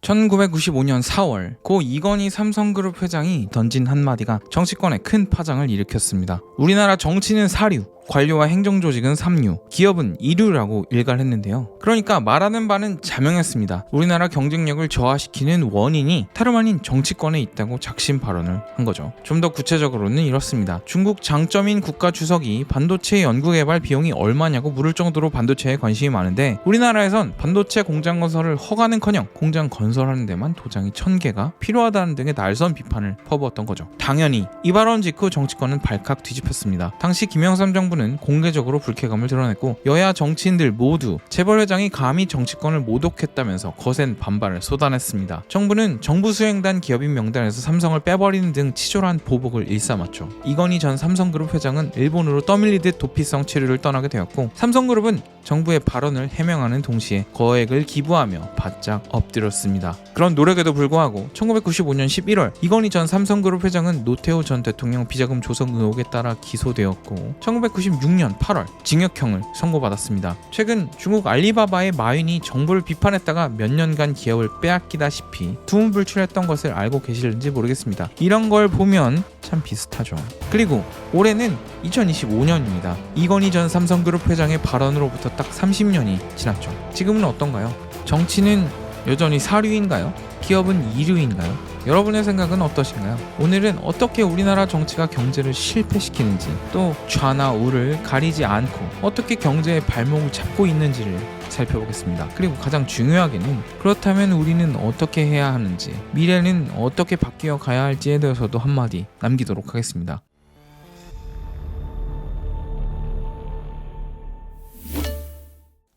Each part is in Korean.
1995년 4월 고 이건희 삼성그룹 회장이 던진 한마디가 정치권에 큰 파장을 일으켰습니다. 우리나라 정치는 사류, 관료와 행정조직은 삼류, 기업은 이류라고 일갈했는데요. 그러니까 말하는 바는 자명했습니다. 우리나라 경쟁력을 저하시키는 원인이 다름 아닌 정치권에 있다고 작심 발언을 한 거죠. 좀 더 구체적으로는 이렇습니다. 중국 장점인 국가주석이 반도체 연구개발 비용이 얼마냐고 물을 정도로 반도체에 관심이 많은데 우리나라에선 반도체 공장 건설을 허가는커녕 공장 건설하는 데만 도장이 1000개가 필요하다는 등의 날선 비판을 퍼부었던 거죠. 당연히 이 발언 직후 정치권은 발칵 뒤집혔습니다. 당시 김영삼 정부는 공개적으로 불쾌감을 드러냈고 여야 정치인들 모두 재벌 회장이 감히 정치권을 모독했다면서 거센 반발을 쏟아냈습니다. 정부는 정부 수행단 기업인 명단에서 삼성을 빼버리는 등 치졸한 보복을 일삼았죠. 이건희 전 삼성그룹 회장은 일본으로 떠밀리듯 도피성 치료를 떠나게 되었고 삼성그룹은 정부의 발언을 해명하는 동시에 거액을 기부하며 바짝 엎드렸습니다. 그런 노력에도 불구하고 1995년 11월 이건희 전 삼성그룹 회장은 노태우 전 대통령 비자금 조성 의혹에 따라 기소되었고 1996년 8월 징역형을 선고받았습니다. 최근 중국 알리바바의 마윈이 정부를 비판했다가 몇 년간 기업을 빼앗기다시피 두문불출했던 것을 알고 계실는지 모르겠습니다. 이런 걸 보면 참 비슷하죠. 그리고 올해는 2025년입니다. 이건희 전 삼성그룹 회장의 발언으로부터 딱 30년이 지났죠. 지금은 어떤가요? 정치는 여전히 사류인가요? 기업은 이류인가요? 여러분의 생각은 어떠신가요? 오늘은 어떻게 우리나라 정치가 경제를 실패시키는지 또 좌나 우를 가리지 않고 어떻게 경제의 발목을 잡고 있는지를 살펴보겠습니다. 그리고 가장 중요하게는 그렇다면 우리는 어떻게 해야 하는지 미래는 어떻게 바뀌어 가야 할지에 대해서도 한마디 남기도록 하겠습니다.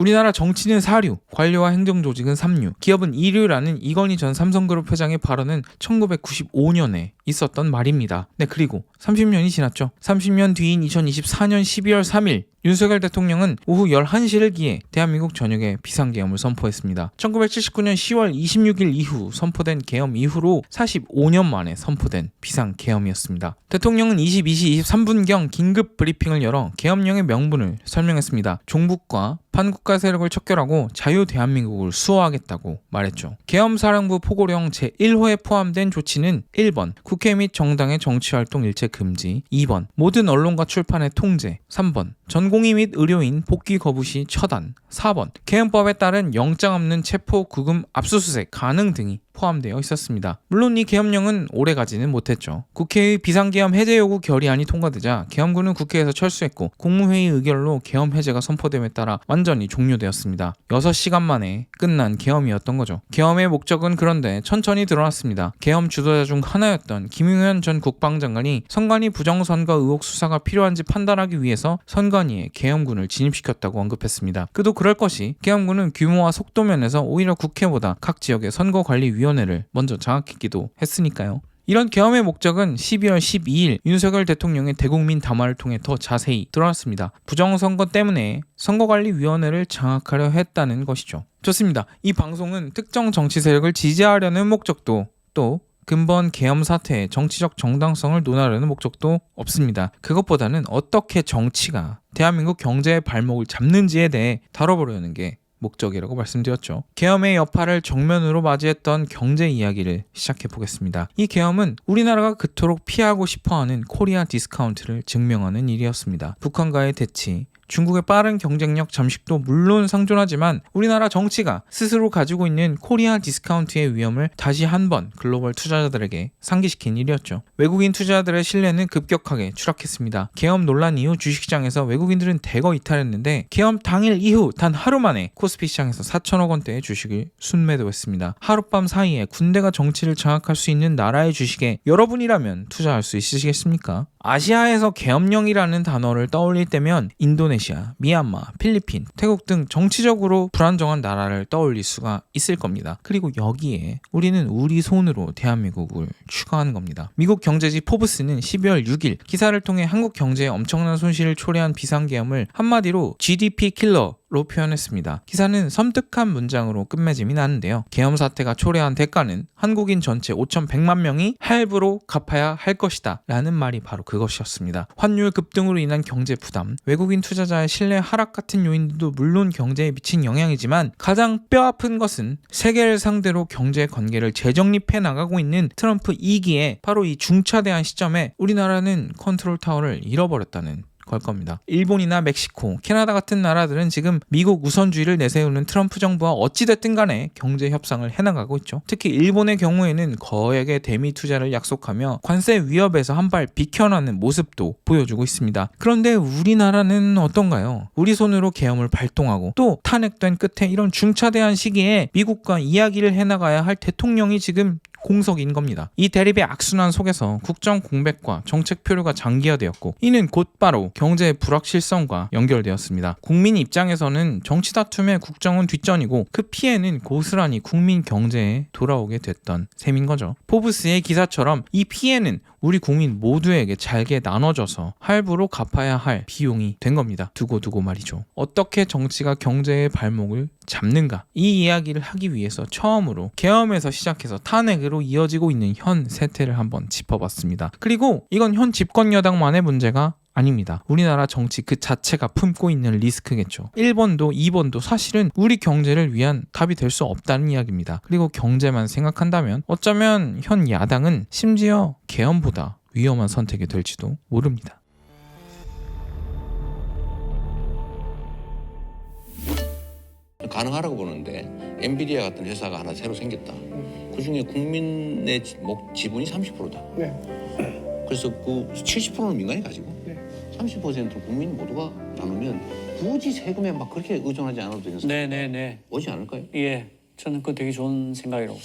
우리나라 정치는 사류, 관료와 행정조직은 삼류, 기업은 이류라는 이건희 전 삼성그룹 회장의 발언은 1995년에 있었던 말입니다. 네, 그리고 30년이 지났죠. 30년 뒤인 2024년 12월 3일 윤석열 대통령은 오후 11시를 기해 대한민국 전역에 비상계엄을 선포했습니다. 1979년 10월 26일 이후 선포된 계엄 이후로 45년 만에 선포된 비상계엄이었습니다. 대통령은 22시 23분경 긴급 브리핑을 열어 계엄령의 명분을 설명했습니다. 종북과 반국가 세력을 척결하고 자유 대한민국을 수호하겠다고 말했죠. 계엄사령부 포고령 제1호에 포함된 조치는 1번 국회 및 정당의 정치활동 일체 금지, 2번 모든 언론과 출판의 통제, 3번 전공의 및 의료인 복귀 거부 시 처단, 4번 계엄법에 따른 영장 없는 체포, 구금, 압수수색 가능 등이 포함되어 있었습니다. 물론 이 계엄령은 오래가지는 못했죠. 국회의 비상계엄 해제 요구 결의안이 통과되자 계엄군은 국회에서 철수했고 국무회의 의결로 계엄 해제가 선포됨에 따라 완전히 종료되었습니다. 6시간 만에 끝난 계엄이었던 거죠. 계엄의 목적은 그런데 천천히 드러났습니다. 계엄 주도자 중 하나였던 김용현 전 국방장관이 선관위 부정선거 의혹 수사가 필요한지 판단하기 위해서 선관위에 계엄군을 진입시켰다고 언급했습니다. 그도 그럴 것이 계엄군은 규모와 속도 면에서 오히려 국회보다 각 지역의 선거관리위원회를 먼저 장악했기도 했으니까요. 이런 계엄의 목적은 12월 12일 윤석열 대통령의 대국민 담화를 통해 더 자세히 드러났습니다. 부정선거 때문에 선거관리위원회를 장악하려 했다는 것이죠. 좋습니다. 이 방송은 특정 정치 세력을 지지하려는 목적도 또 근본 계엄 사태의 정치적 정당성을 논하려는 목적도 없습니다. 그것보다는 어떻게 정치가 대한민국 경제의 발목을 잡는지에 대해 다뤄보려는 게 목적이라고 말씀드렸죠. 계엄의 여파를 정면으로 맞이했던 경제 이야기를 시작해보겠습니다. 이 계엄은 우리나라가 그토록 피하고 싶어하는 코리아 디스카운트를 증명하는 일이었습니다. 북한과의 대치, 중국의 빠른 경쟁력 잠식도 물론 상존하지만 우리나라 정치가 스스로 가지고 있는 코리아 디스카운트의 위험을 다시 한번 글로벌 투자자들에게 상기시킨 일이었죠. 외국인 투자자들의 신뢰는 급격하게 추락했습니다. 계엄 논란 이후 주식시장에서 외국인들은 대거 이탈했는데 계엄 당일 이후 단 하루 만에 코스피 시장에서 4천억 원대의 주식을 순매도했습니다. 하룻밤 사이에 군대가 정치를 장악할 수 있는 나라의 주식에 여러분이라면 투자할 수 있으시겠습니까? 아시아에서 계엄령이라는 단어를 떠올릴 때면 인도네시아, 미얀마, 필리핀, 태국 등 정치적으로 불안정한 나라를 떠올릴 수가 있을 겁니다. 그리고 여기에 우리는 우리 손으로 대한민국을 추가하는 겁니다. 미국 경제지 포브스는 12월 6일 기사를 통해 한국 경제에 엄청난 손실을 초래한 비상계엄을 한마디로 GDP 킬러 로 표현했습니다. 기사는 섬뜩한 문장으로 끝맺음이 나는데요. 계엄 사태가 초래한 대가는 한국인 전체 5,100만 명이 할부로 갚아야 할 것이다 라는 말이 바로 그것이었습니다. 환율 급등으로 인한 경제 부담, 외국인 투자자의 신뢰 하락 같은 요인들도 물론 경제에 미친 영향이지만 가장 뼈아픈 것은 세계를 상대로 경제 관계를 재정립해 나가고 있는 트럼프 2기에 바로 이 중차대한 시점에 우리나라는 컨트롤 타워를 잃어버렸다는 걸 겁니다. 일본이나 멕시코, 캐나다 같은 나라들은 지금 미국 우선주의를 내세우는 트럼프 정부와 어찌됐든 간에 경제 협상을 해나가고 있죠. 특히 일본의 경우에는 거액의 대미 투자를 약속하며 관세 위협에서 한 발 비켜나는 모습도 보여주고 있습니다. 그런데 우리나라는 어떤가요? 우리 손으로 계엄을 발동하고 또 탄핵된 끝에 이런 중차대한 시기에 미국과 이야기를 해나가야 할 대통령이 지금 공석인 겁니다. 이 대립의 악순환 속에서 국정 공백과 정책 표류가 장기화되었고 이는 곧바로 경제의 불확실성과 연결되었습니다. 국민 입장에서는 정치 다툼의 국정은 뒷전이고 그 피해는 고스란히 국민 경제에 돌아오게 됐던 셈인 거죠. 포브스의 기사처럼 이 피해는 우리 국민 모두에게 잘게 나눠져서 할부로 갚아야 할 비용이 된 겁니다. 두고두고 말이죠. 어떻게 정치가 경제의 발목을 잡는가? 이 이야기를 하기 위해서 처음으로 계엄에서 시작해서 탄핵으로 이어지고 있는 현 세태를 한번 짚어봤습니다. 그리고 이건 현 집권 여당만의 문제가 아닙니다. 우리나라 정치 그 자체가 품고 있는 리스크겠죠. 1번도 2번도 사실은 우리 경제를 위한 답이 될 수 없다는 이야기입니다. 그리고 경제만 생각한다면 어쩌면 현 야당은 심지어 계엄보다 위험한 선택이 될지도 모릅니다. 가능하라고 보는데 엔비디아 같은 회사가 하나 새로 생겼다. 그중에 국민의 지분이 30%다. 네. 그래서 그 70%는 민간이 가지고 30%는 국민 모두가 나누면 굳이 세금에 막 그렇게 의존하지 않아도 되는 네네네. 오지 않을까요? 예, 저는 그거 되게 좋은 생각이라고.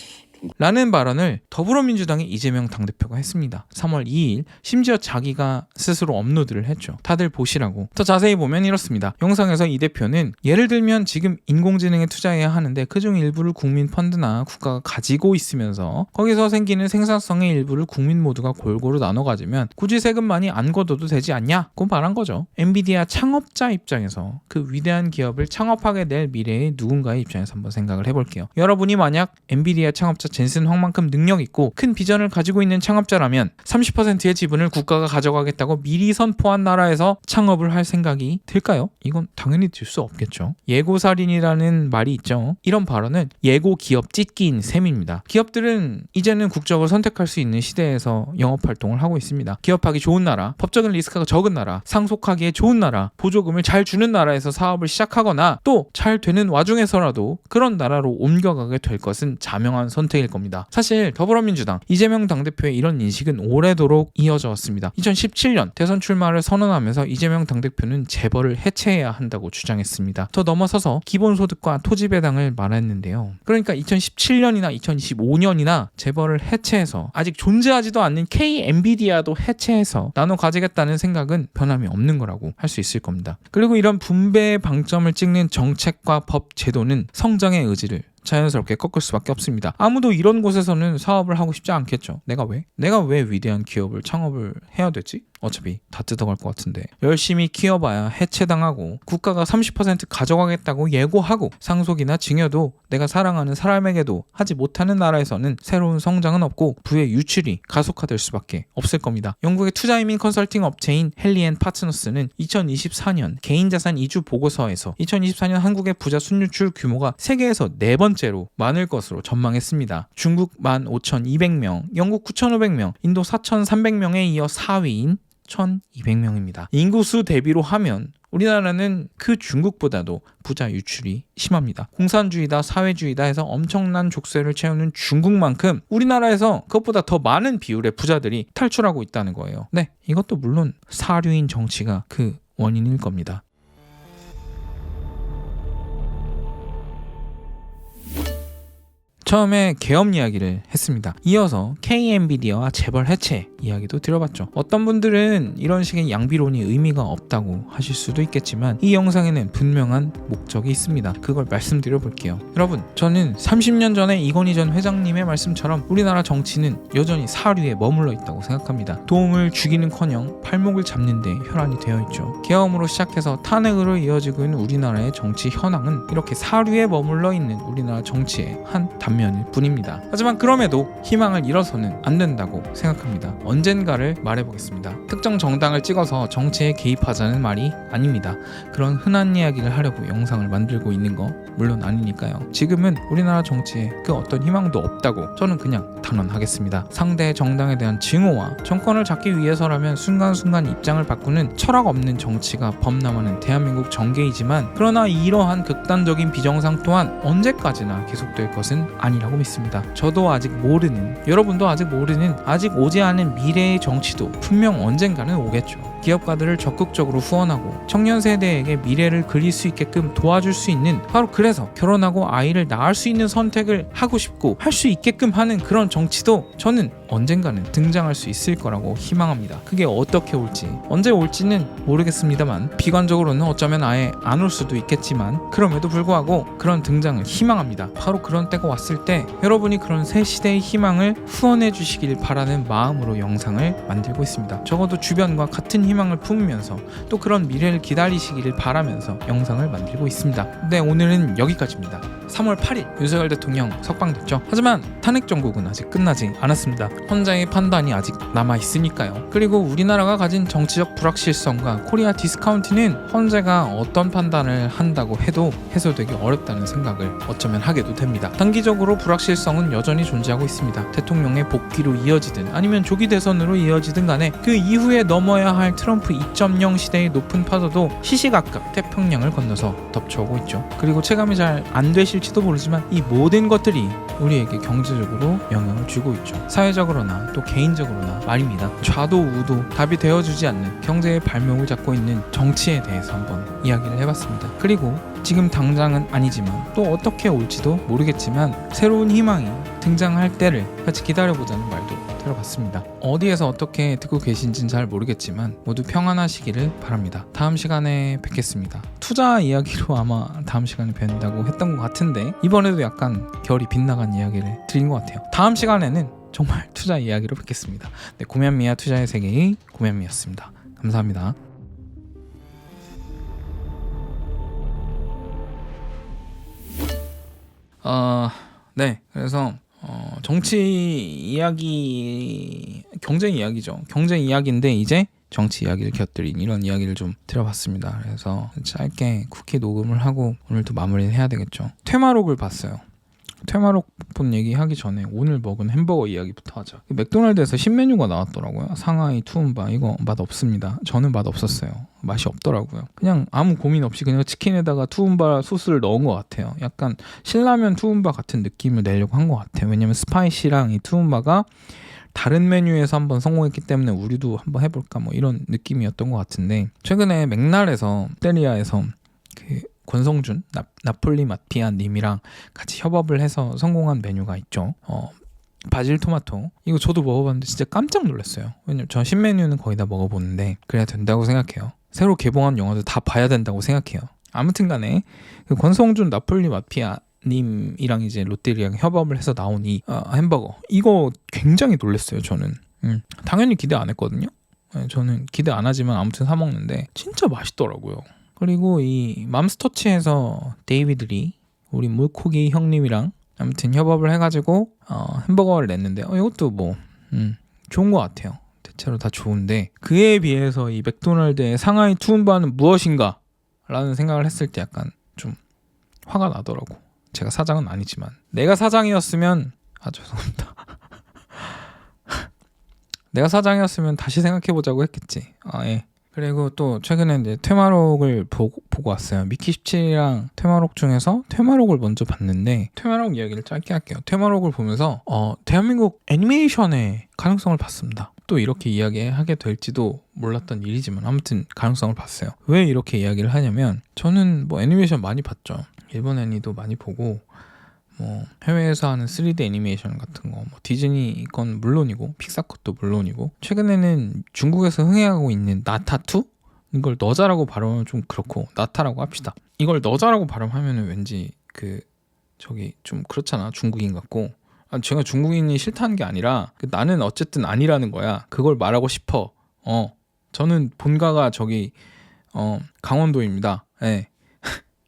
라는 발언을 더불어민주당의 이재명 당대표가 했습니다. 3월 2일 심지어 자기가 스스로 업로드를 했죠. 다들 보시라고. 더 자세히 보면 이렇습니다. 영상에서 이 대표는 예를 들면 지금 인공지능에 투자해야 하는데 그중 일부를 국민 펀드나 국가가 가지고 있으면서 거기서 생기는 생산성의 일부를 국민 모두가 골고루 나눠 가지면 굳이 세금 많이 안 걷어도 되지 않냐? 고 말한 거죠. 엔비디아 창업자 입장에서 그 위대한 기업을 창업하게 될 미래의 누군가의 입장에서 한번 생각을 해볼게요. 여러분이 만약 엔비디아 창업자 젠슨 황만큼 능력 있고 큰 비전을 가지고 있는 창업자라면 30%의 지분을 국가가 가져가겠다고 미리 선포한 나라에서 창업을 할 생각이 들까요? 이건 당연히 들 수 없겠죠. 예고살인이라는 말이 있죠. 이런 발언은 예고 기업 찢기인 셈입니다. 기업들은 이제는 국적을 선택할 수 있는 시대에서 영업활동을 하고 있습니다. 기업하기 좋은 나라, 법적인 리스크가 적은 나라, 상속하기에 좋은 나라, 보조금을 잘 주는 나라에서 사업을 시작하거나 또 잘 되는 와중에서라도 그런 나라로 옮겨가게 될 것은 자명한 선택일 겁니다. 사실 더불어민주당 이재명 당대표의 이런 인식은 오래도록 이어져 왔습니다. 2017년 대선 출마를 선언하면서 이재명 당대표는 재벌을 해체해야 한다고 주장했습니다. 더 넘어서서 기본소득과 토지배당을 말했는데요. 그러니까 2017년이나 2025년이나 재벌을 해체해서 아직 존재하지도 않는 K-엔비디아도 해체해서 나눠 가지겠다는 생각은 변함이 없는 거라고 할 수 있을 겁니다. 그리고 이런 분배의 방점을 찍는 정책과 법 제도는 성장의 의지를 자연스럽게 꺾을 수밖에 없습니다. 아무도 이런 곳에서는 사업을 하고 싶지 않겠죠. 내가 왜 위대한 기업을 창업을 해야 되지? 어차피 다 뜯어갈 것 같은데. 열심히 키워봐야 해체당하고 국가가 30% 가져가겠다고 예고하고 상속이나 증여도 내가 사랑하는 사람에게도 하지 못하는 나라에서는 새로운 성장은 없고 부의 유출이 가속화될 수밖에 없을 겁니다. 영국의 투자이민 컨설팅 업체인 헨리 & 파트너스는 2024년 개인자산 이주 보고서에서 2024년 한국의 부자 순유출 규모가 세계에서 4번째로 많을 것으로 전망했습니다. 중국 15,200명, 영국 9,500명, 인도 4,300명에 이어 4위인 1,200명입니다. 인구수 대비로 하면 우리나라는 그 중국보다도 부자 유출이 심합니다. 공산주의다 사회주의다 해서 엄청난 족쇄를 채우는 중국만큼 우리나라에서 그것보다 더 많은 비율의 부자들이 탈출하고 있다는 거예요. 네, 이것도 물론 사류인 정치가 그 원인일 겁니다. 처음에 계엄 이야기를 했습니다. 이어서 K-엔비디아와 재벌 해체 이야기도 드려봤죠. 어떤 분들은 이런 식의 양비론이 의미가 없다고 하실 수도 있겠지만 이 영상에는 분명한 목적이 있습니다. 그걸 말씀드려 볼게요. 여러분, 저는 30년 전에 이건희 전 회장님의 말씀처럼 우리나라 정치는 여전히 사류에 머물러 있다고 생각합니다. 도움을 주기는커녕 팔목을 잡는 데 혈안이 되어 있죠. 계엄으로 시작해서 탄핵으로 이어지고 있는 우리나라의 정치 현황은 이렇게 사류에 머물러 있는 우리나라 정치의 한 단면일 뿐입니다. 하지만 그럼에도 희망을 잃어서는 안 된다고 생각합니다. 언젠가를 말해보겠습니다. 특정 정당을 찍어서 정치에 개입하자는 말이 아닙니다. 그런 흔한 이야기를 하려고 영상을 만들고 있는 거 물론 아니니까요. 지금은 우리나라 정치에 그 어떤 희망도 없다고 저는 그냥 단언하겠습니다. 상대의 정당에 대한 증오와 정권을 잡기 위해서라면 순간순간 입장을 바꾸는 철학 없는 정치가 범람하는 대한민국 정계이지만, 그러나 이러한 극단적인 비정상 또한 언제까지나 계속될 것은 아니라고 믿습니다. 저도 아직 모르는, 여러분도 아직 모르는, 아직 오지 않은 미래의 정치도 분명 언젠가는 오겠죠. 기업가들을 적극적으로 후원하고 청년 세대에게 미래를 그릴 수 있게끔 도와줄 수 있는, 바로 그래서 결혼하고 아이를 낳을 수 있는 선택을 하고 싶고 할 수 있게끔 하는 그런 정치도 저는 언젠가는 등장할 수 있을 거라고 희망합니다. 그게 어떻게 올지, 언제 올지는 모르겠습니다만, 비관적으로는 어쩌면 아예 안 올 수도 있겠지만 그럼에도 불구하고 그런 등장을 희망합니다. 바로 그런 때가 왔을 때 여러분이 그런 새 시대의 희망을 후원해 주시길 바라는 마음으로 영상을 만들고 있습니다. 적어도 주변과 같은 희망을 품으면서 또 그런 미래를 기다리시기를 바라면서 영상을 만들고 있습니다. 네, 오늘은 여기까지입니다. 3월 8일 윤석열 대통령 석방됐죠. 하지만 탄핵 정국은 아직 끝나지 않았습니다. 헌재의 판단이 아직 남아있으니까요. 그리고 우리나라가 가진 정치적 불확실성과 코리아 디스카운트는 헌재가 어떤 판단을 한다고 해도 해소되기 어렵다는 생각을 어쩌면 하게도 됩니다. 단기적으로 불확실성은 여전히 존재하고 있습니다. 대통령의 복귀로 이어지든 아니면 조기 대선으로 이어지든 간에 그 이후에 넘어야 할 트럼프 2.0 시대의 높은 파도도 시시각각 태평양을 건너서 덮쳐오고 있죠. 그리고 체감이 잘 안 되실지도 모르지만 이 모든 것들이 우리에게 경제적으로 영향을 주고 있죠. 사회적으로나 또 개인적으로나 말입니다. 좌도 우도 답이 되어주지 않는 경제의 발목을 잡고 있는 정치에 대해서 한번 이야기를 해봤습니다. 그리고 지금 당장은 아니지만 또 어떻게 올지도 모르겠지만 새로운 희망이 등장할 때를 같이 기다려보자는 말도 들어봤습니다. 어디에서 어떻게 듣고 계신지는 잘 모르겠지만 모두 평안하시기를 바랍니다. 다음 시간에 뵙겠습니다. 투자 이야기로 아마 다음 시간에 뵙는다고 했던 것 같은데 이번에도 약간 결이 빗나간 이야기를 드린 것 같아요. 다음 시간에는 정말 투자 이야기로 뵙겠습니다. 네, 고면미야 투자의 세계의 고면미였습니다. 감사합니다. 네, 그래서 정치 이야기, 경제 이야기죠. 경제 이야기인데 이제 정치 이야기를 곁들인 이런 이야기를 좀 들어봤습니다. 그래서 짧게 쿠키 녹음을 하고 오늘도 마무리를 해야 되겠죠. 퇴마록을 봤어요. 퇴마록 본 얘기 하기 전에 오늘 먹은 햄버거 이야기부터 하자. 맥도날드에서 신메뉴가 나왔더라고요. 상하이 투움바. 이거 맛 없습니다. 저는 맛 없었어요. 맛이 없더라고요. 그냥 아무 고민 없이 그냥 치킨에다가 투움바 소스를 넣은 것 같아요. 약간 신라면 투움바 같은 느낌을 내려고 한 것 같아요. 왜냐면 스파이시랑 이 투움바가 다른 메뉴에서 한번 성공했기 때문에 우리도 한번 해볼까 뭐 이런 느낌이었던 것 같은데, 최근에 맥날에서 롯데리아에서 그 권성준 나폴리 마피아 님이랑 같이 협업을 해서 성공한 메뉴가 있죠. 바질 토마토. 이거 저도 먹어봤는데 진짜 깜짝 놀랐어요. 왜냐면 저 신메뉴는 거의 다 먹어보는데 그래야 된다고 생각해요. 새로 개봉한 영화도 다 봐야 된다고 생각해요. 아무튼 간에 그 권성준 나폴리 마피아 님이랑 이제 롯데리아랑 협업을 해서 나온 이 햄버거, 이거 굉장히 놀랐어요. 저는 당연히 기대 안 했거든요. 저는 기대 안 하지만 아무튼 사 먹는데 진짜 맛있더라고요. 그리고 이 맘스터치에서 데이비드 우리 물고기 형님이랑 아무튼 협업을 해가지고 햄버거를 냈는데 이것도 뭐 좋은 것 같아요. 대체로 다 좋은데 그에 비해서 이 맥도날드의 상하이 투움바는 무엇인가 라는 생각을 했을 때 약간 좀 화가 나더라고. 제가 사장은 아니지만 내가 사장이었으면 죄송합니다. 내가 사장이었으면 다시 생각해보자고 했겠지. 예. 그리고 또 최근에 이제 퇴마록을 보고 왔어요. 미키 17이랑 퇴마록 중에서 퇴마록을 먼저 봤는데, 퇴마록 이야기를 짧게 할게요. 퇴마록을 보면서 대한민국 애니메이션의 가능성을 봤습니다. 또 이렇게 이야기하게 될지도 몰랐던 일이지만 아무튼 가능성을 봤어요. 왜 이렇게 이야기를 하냐면 저는 뭐 애니메이션 많이 봤죠. 일본 애니도 많이 보고 뭐 해외에서 하는 3D 애니메이션 같은 거, 뭐 디즈니 건 물론이고 픽사 것도 물론이고 최근에는 중국에서 흥행하고 있는 나타2 이걸 너자라고 발음하면 좀 그렇고 나타라고 합시다. 이걸 너자라고 발음하면 왠지 저기 좀 그렇잖아. 중국인 같고. 제가 중국인이 싫다는 게 아니라 나는 어쨌든 아니라는 거야. 그걸 말하고 싶어. 저는 본가가 저기 강원도입니다. 네.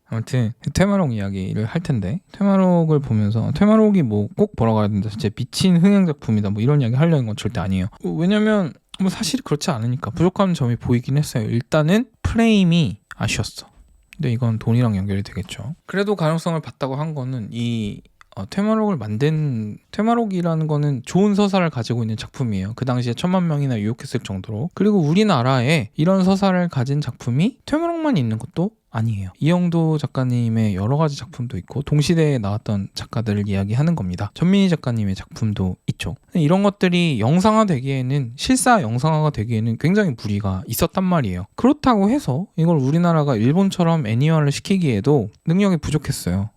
아무튼 테마록 이야기를 할 텐데 테마록을 보면서 테마록이 뭐 꼭 보러 가야 된다. 진짜 미친 흥행 작품이다. 뭐 이런 이야기 하려는 건 절대 아니에요. 왜냐면 뭐 사실이 그렇지 않으니까 부족한 점이 보이긴 했어요. 일단은 프레임이 아쉬웠어. 근데 이건 돈이랑 연결이 되겠죠. 그래도 가능성을 봤다고 한 거는 이 테마록을 만든 테마록이라는 거는 좋은 서사를 가지고 있는 작품이에요. 그 당시에 1000만 명이나 유혹했을 정도로. 그리고 우리나라에 이런 서사를 가진 작품이 테마록만 있는 것도 아니에요. 이영도 작가님의 여러 가지 작품도 있고 동시대에 나왔던 작가들을 이야기하는 겁니다. 전민희 작가님의 작품도 있죠. 이런 것들이 영상화되기에는 실사 영상화가 되기에는 굉장히 무리가 있었단 말이에요. 그렇다고 해서 이걸 우리나라가 일본처럼 애니화를 시키기에도 능력이 부족했어요.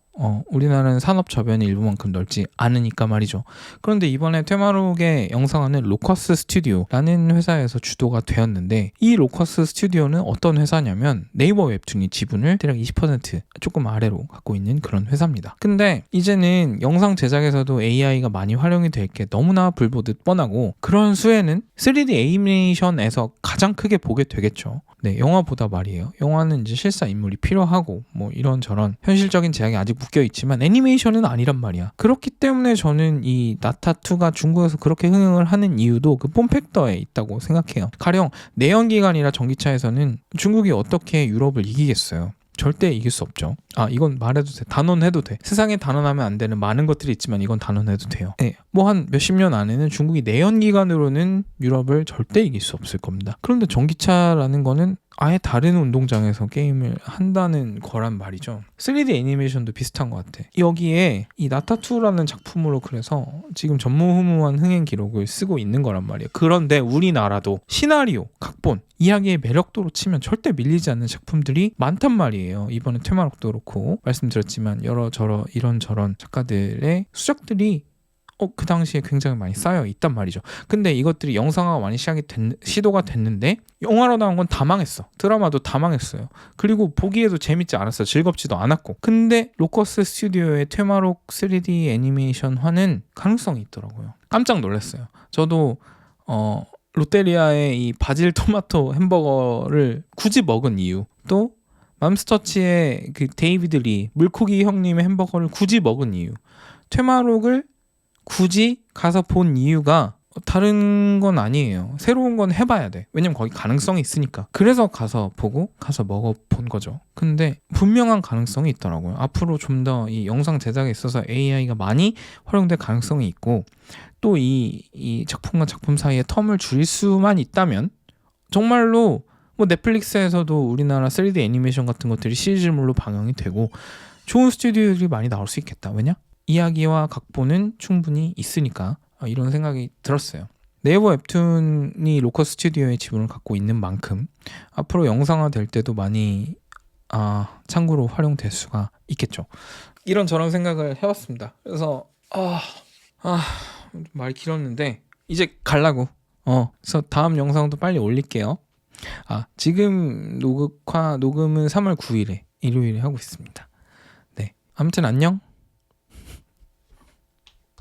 우리나라는 산업 저변이 일본만큼 넓지 않으니까 말이죠. 그런데 이번에 테마록의 영상화는 로커스 스튜디오라는 회사에서 주도가 되었는데 이 로커스 스튜디오는 어떤 회사냐면 네이버 웹툰이 지분을 대략 20% 조금 아래로 갖고 있는 그런 회사입니다. 근데 이제는 영상 제작에서도 AI가 많이 활용이 될 게 너무나 불보듯 뻔하고 그런 수에는 3D 애니메이션에서 가장 크게 보게 되겠죠. 네, 영화보다 말이에요. 영화는 이제 실사 인물이 필요하고 뭐 이런저런 현실적인 제약이 아직 묶여 있지만 애니메이션은 아니란 말이야. 그렇기 때문에 저는 이 나타2가 중국에서 그렇게 흥행을 하는 이유도 그 폼팩터에 있다고 생각해요. 가령 내연기관이라 전기차에서는 중국이 어떻게 유럽을 이기겠어요. 절대 이길 수 없죠. 이건 말해도 돼. 단언해도 돼. 세상에 단언하면 안 되는 많은 것들이 있지만 이건 단언해도 돼요. 네, 뭐 한 몇십 년 안에는 중국이 내연기관으로는 유럽을 절대 이길 수 없을 겁니다. 그런데 전기차라는 거는 아예 다른 운동장에서 게임을 한다는 거란 말이죠. 3D 애니메이션도 비슷한 것 같아. 여기에 이 나타2라는 작품으로 그래서 지금 전무후무한 흥행 기록을 쓰고 있는 거란 말이에요. 그런데 우리나라도 시나리오, 각본, 이야기의 매력도로 치면 절대 밀리지 않는 작품들이 많단 말이에요. 이번에 테마록도 그렇고 말씀드렸지만 여러저러 이런저런 작가들의 수작들이 그 당시에 굉장히 많이 쌓여 있단 말이죠. 근데 이것들이 영상화가 많이 시도가 됐는데 영화로 나온 건 다 망했어. 드라마도 다 망했어요. 그리고 보기에도 재밌지 않았어. 즐겁지도 않았고. 근데 로커스 스튜디오의 테마록 3D 애니메이션화는 가능성이 있더라고요. 깜짝 놀랐어요. 저도 롯데리아의 이 바질 토마토 햄버거를 굳이 먹은 이유, 또 맘스터치의 그 데이비드 리 물고기 형님의 햄버거를 굳이 먹은 이유, 테마록을 굳이 가서 본 이유가 다른 건 아니에요. 새로운 건 해봐야 돼. 왜냐면 거기 가능성이 있으니까. 그래서 가서 보고 가서 먹어본 거죠. 근데 분명한 가능성이 있더라고요. 앞으로 좀 더 이 영상 제작에 있어서 AI가 많이 활용될 가능성이 있고 또 이 작품과 작품 사이에 텀을 줄일 수만 있다면 정말로 뭐 넷플릭스에서도 우리나라 3D 애니메이션 같은 것들이 시리즈물로 방영이 되고 좋은 스튜디오들이 많이 나올 수 있겠다. 왜냐? 이야기와 각본은 충분히 있으니까 이런 생각이 들었어요. 네이버 웹툰이 로커스 스튜디오의 지분을 갖고 있는 만큼 앞으로 영상화 될 때도 많이 창구로 활용될 수가 있겠죠. 이런저런 생각을 해봤습니다. 그래서 말 길었는데 이제 가려고. 그래서 다음 영상도 빨리 올릴게요. 지금 녹음은 3월 9일에 일요일에 하고 있습니다. 네, 아무튼 안녕.